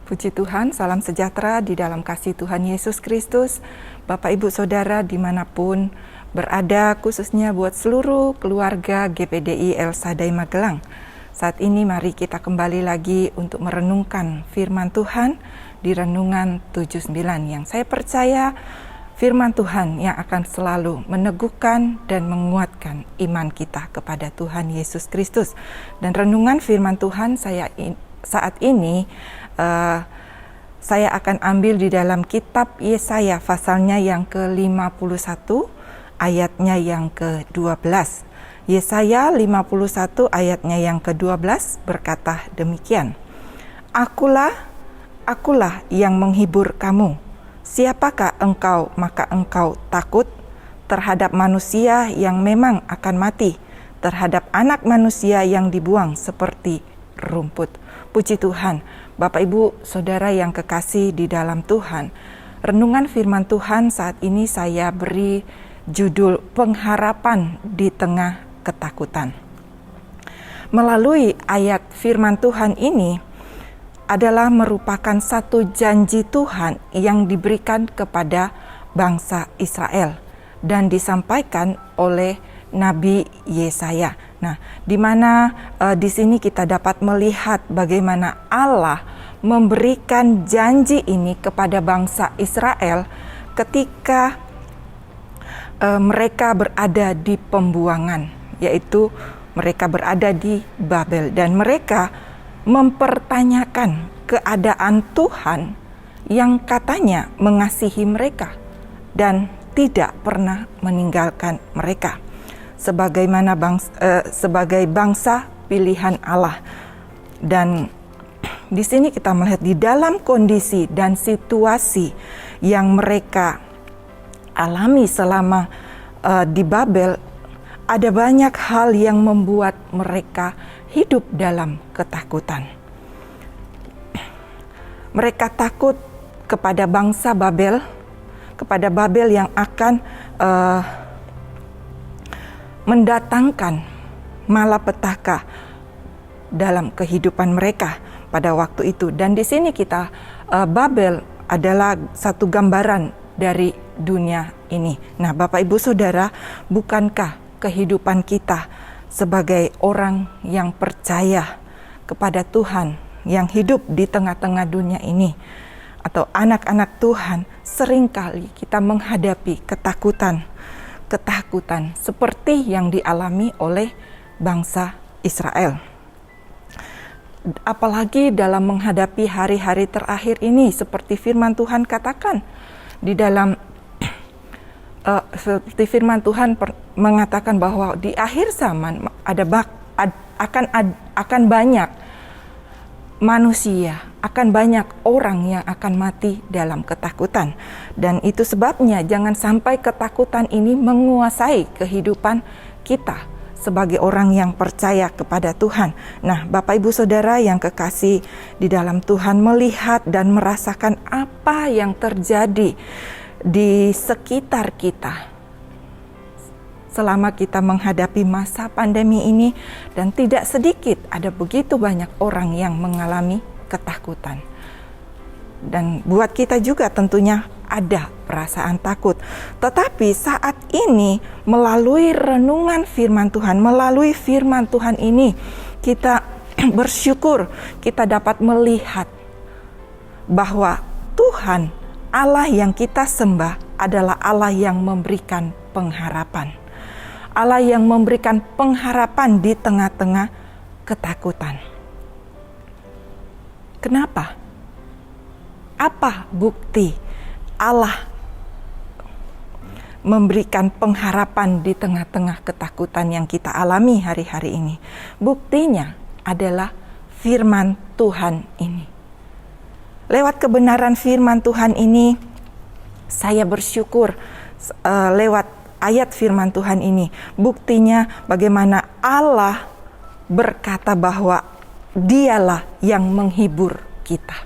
Puji Tuhan, salam sejahtera di dalam kasih Tuhan Yesus Kristus. Bapak, Ibu, Saudara dimanapun berada, khususnya buat seluruh keluarga GPDI El Shaddai Magelang. Saat ini mari kita kembali lagi untuk merenungkan firman Tuhan di Renungan 79 yang saya percaya firman Tuhan yang akan selalu meneguhkan dan menguatkan iman kita kepada Tuhan Yesus Kristus. Dan renungan firman Tuhan saat ini saya akan ambil di dalam kitab Yesaya pasalnya yang ke-51 ayatnya yang ke-12. Yesaya 51 ayatnya yang ke-12 berkata demikian. Akulah yang menghibur kamu. Siapakah engkau maka engkau takut terhadap manusia yang memang akan mati, terhadap anak manusia yang dibuang seperti rumput. Puji Tuhan, Bapak, Ibu, Saudara yang kekasih di dalam Tuhan. Renungan firman Tuhan saat ini saya beri judul pengharapan di tengah ketakutan. Melalui ayat firman Tuhan ini adalah merupakan satu janji Tuhan yang diberikan kepada bangsa Israel dan disampaikan oleh Nabi Yesaya. Nah, di mana di sini kita dapat melihat bagaimana Allah memberikan janji ini kepada bangsa Israel ketika mereka berada di pembuangan, yaitu mereka berada di Babel, dan mereka mempertanyakan keadaan Tuhan yang katanya mengasihi mereka dan tidak pernah meninggalkan mereka sebagai bangsa pilihan Allah. Dan di sini kita melihat di dalam kondisi dan situasi yang mereka alami selama di Babel, ada banyak hal yang membuat mereka hidup dalam ketakutan. Mereka takut kepada bangsa Babel, kepada Babel yang akan mendatangkan malapetaka dalam kehidupan mereka pada waktu itu. Dan di sini Babel adalah satu gambaran dari dunia ini. Nah, Bapak, Ibu, Saudara, bukankah kehidupan kita sebagai orang yang percaya kepada Tuhan, yang hidup di tengah-tengah dunia ini, atau anak-anak Tuhan, seringkali kita menghadapi ketakutan seperti yang dialami oleh bangsa Israel. Apalagi dalam menghadapi hari-hari terakhir ini, seperti firman Tuhan katakan di dalam seperti firman Tuhan mengatakan bahwa di akhir zaman akan banyak manusia, akan banyak orang yang akan mati dalam ketakutan. Dan itu sebabnya jangan sampai ketakutan ini menguasai kehidupan kita sebagai orang yang percaya kepada Tuhan. Nah, Bapak, Ibu, Saudara yang kekasih di dalam Tuhan, melihat dan merasakan apa yang terjadi di sekitar kita selama kita menghadapi masa pandemi ini, dan tidak sedikit, ada begitu banyak orang yang mengalami ketakutan. Dan buat kita juga tentunya ada perasaan takut. Tetapi saat ini melalui renungan firman Tuhan ini kita bersyukur kita dapat melihat bahwa Tuhan Allah yang kita sembah adalah Allah yang memberikan pengharapan. Allah yang memberikan pengharapan di tengah-tengah ketakutan. Kenapa? Apa bukti Allah memberikan pengharapan di tengah-tengah ketakutan yang kita alami hari-hari ini? Buktinya adalah firman Tuhan ini. Lewat kebenaran firman Tuhan ini, saya bersyukur lewat ayat firman Tuhan ini. Buktinya bagaimana Allah berkata bahwa Dialah yang menghibur kita.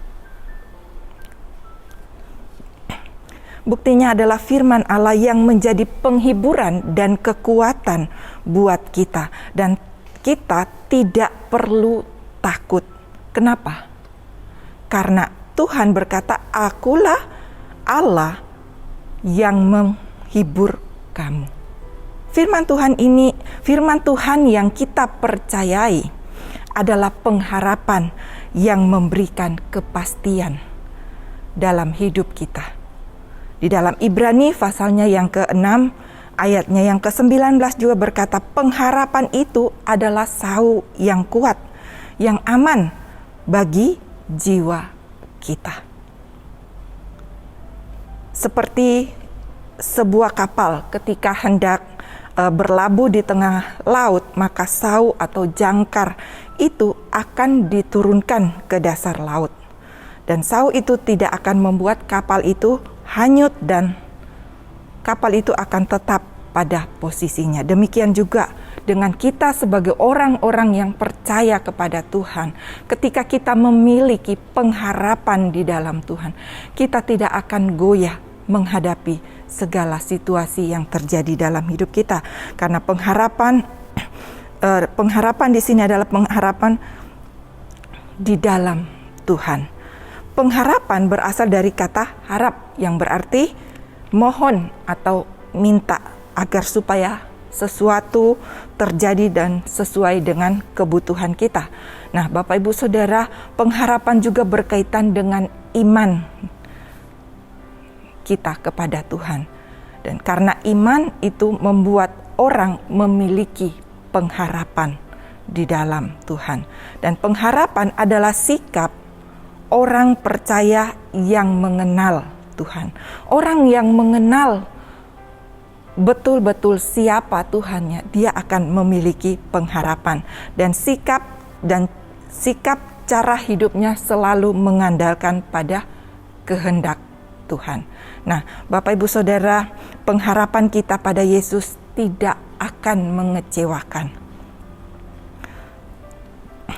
Buktinya adalah firman Allah yang menjadi penghiburan dan kekuatan buat kita. Dan kita tidak perlu takut. Kenapa? Karena Tuhan berkata, "Akulah Allah yang menghibur kamu." Firman Tuhan yang kita percayai adalah pengharapan yang memberikan kepastian dalam hidup kita. Di dalam Ibrani pasalnya yang ke-6, ayatnya yang ke-19 juga berkata, pengharapan itu adalah sau yang kuat, yang aman bagi jiwa kita. Seperti sebuah kapal ketika hendak berlabuh di tengah laut, maka sau atau jangkar itu akan diturunkan ke dasar laut. Dan sau itu tidak akan membuat kapal itu hanyut dan kapal itu akan tetap pada posisinya. Demikian juga dengan kita sebagai orang-orang yang percaya kepada Tuhan. Ketika kita memiliki pengharapan di dalam Tuhan, kita tidak akan goyah menghadapi segala situasi yang terjadi dalam hidup kita. Karena pengharapan di sini adalah pengharapan di dalam Tuhan. Pengharapan berasal dari kata harap yang berarti mohon atau minta agar supaya sesuatu terjadi dan sesuai dengan kebutuhan kita. Nah, Bapak Ibu Saudara, pengharapan juga berkaitan dengan iman kita kepada Tuhan. Dan karena iman itu membuat orang memiliki pengharapan di dalam Tuhan. Dan pengharapan adalah sikap orang percaya yang mengenal Tuhan. Orang yang mengenal betul-betul siapa Tuhannya, dia akan memiliki pengharapan. Dan sikap cara hidupnya selalu mengandalkan pada kehendak Tuhan. Nah, Bapak Ibu Saudara, pengharapan kita pada Yesus tidak akan mengecewakan.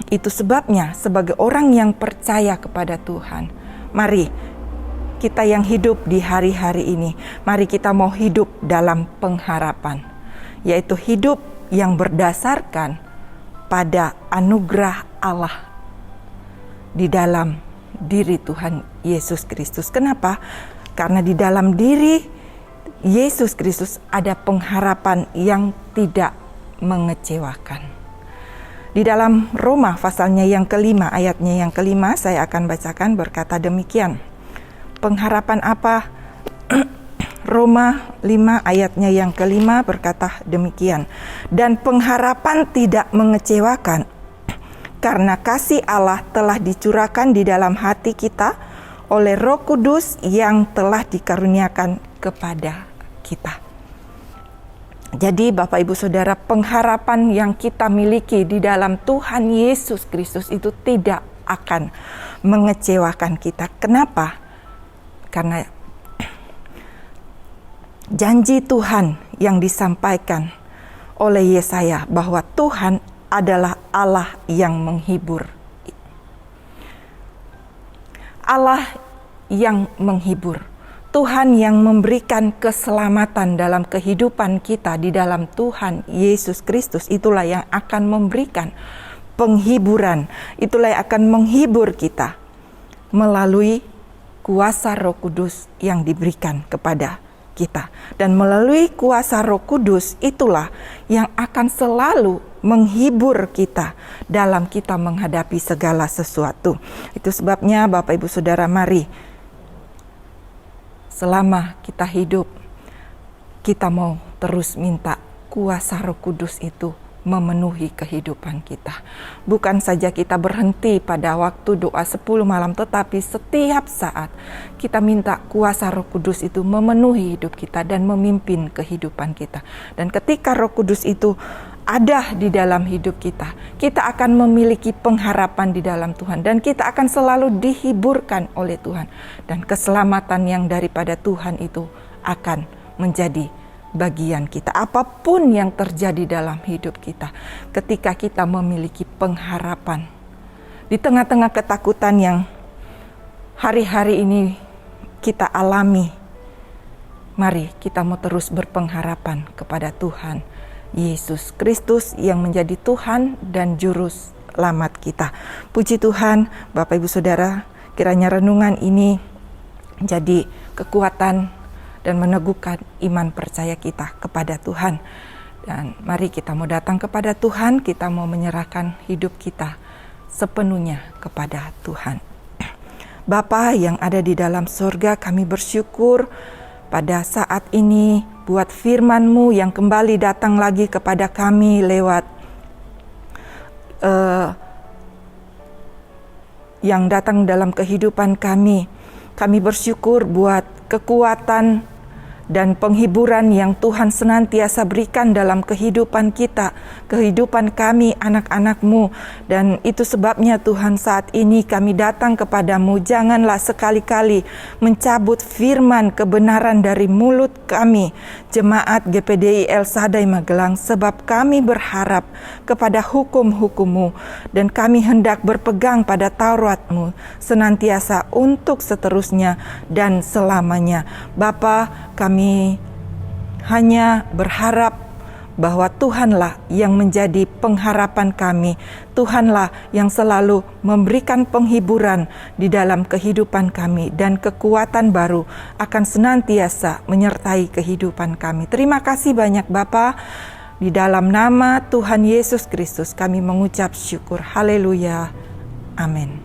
Itu sebabnya sebagai orang yang percaya kepada Tuhan, mari kita yang hidup di hari-hari ini, mari kita mau hidup dalam pengharapan, yaitu hidup yang berdasarkan pada anugerah Allah di dalam diri Tuhan Yesus Kristus. Kenapa? Karena di dalam diri Yesus Kristus ada pengharapan yang tidak mengecewakan. Di dalam Roma pasalnya yang ke-5, ayatnya yang ke-5, saya akan bacakan berkata demikian. Pengharapan apa? Roma 5 ayatnya yang ke-5 berkata demikian. Dan pengharapan tidak mengecewakan, karena kasih Allah telah dicurahkan di dalam hati kita oleh Roh Kudus yang telah dikaruniakan kepada kita. Jadi Bapak Ibu Saudara, pengharapan yang kita miliki di dalam Tuhan Yesus Kristus itu tidak akan mengecewakan kita. Kenapa? Karena janji Tuhan yang disampaikan oleh Yesaya bahwa Tuhan adalah Allah yang menghibur. Allah yang menghibur. Tuhan yang memberikan keselamatan dalam kehidupan kita di dalam Tuhan Yesus Kristus, itulah yang akan memberikan penghiburan. Itulah yang akan menghibur kita melalui kuasa Roh Kudus yang diberikan kepada kita. Dan melalui kuasa Roh Kudus itulah yang akan selalu menghibur kita dalam kita menghadapi segala sesuatu. Itu sebabnya Bapak Ibu Saudara, mari selama kita hidup, kita mau terus minta kuasa Roh Kudus itu memenuhi kehidupan kita. Bukan saja kita berhenti pada waktu doa 10 malam, tetapi setiap saat kita minta kuasa Roh Kudus itu memenuhi hidup kita dan memimpin kehidupan kita. Dan ketika Roh Kudus itu ada di dalam hidup kita, kita akan memiliki pengharapan di dalam Tuhan dan kita akan selalu dihiburkan oleh Tuhan, dan keselamatan yang daripada Tuhan itu akan menjadi bagian kita. Apapun yang terjadi dalam hidup kita, ketika kita memiliki pengharapan di tengah-tengah ketakutan yang hari-hari ini kita alami, mari kita mau terus berpengharapan kepada Tuhan Yesus Kristus yang menjadi Tuhan dan Juru Selamat kita. Puji Tuhan, Bapak Ibu Saudara, Kiranya renungan ini menjadi kekuatan dan meneguhkan iman percaya kita kepada Tuhan. Dan mari kita mau datang kepada Tuhan, kita mau menyerahkan hidup kita sepenuhnya kepada Tuhan. Bapa yang ada di dalam surga, kami bersyukur pada saat ini buat firman-Mu yang kembali datang lagi kepada kami lewat yang datang dalam kehidupan kami. Kami bersyukur buat kekuatan dan penghiburan yang Tuhan senantiasa berikan dalam kehidupan kita, kehidupan kami anak-anak-Mu. Dan itu sebabnya Tuhan, saat ini kami datang kepadamu. Janganlah sekali-kali mencabut firman kebenaran dari mulut kami, Jemaat GPDI El Shaddai Magelang, sebab kami berharap kepada hukum-hukum-Mu, dan kami hendak berpegang pada Taurat-Mu senantiasa untuk seterusnya dan selamanya. Bapa, kami hanya berharap bahwa Tuhanlah yang menjadi pengharapan kami. Tuhanlah yang selalu memberikan penghiburan di dalam kehidupan kami, dan kekuatan baru akan senantiasa menyertai kehidupan kami. Terima kasih banyak Bapa. Di dalam nama Tuhan Yesus Kristus kami mengucap syukur. Haleluya. Amin.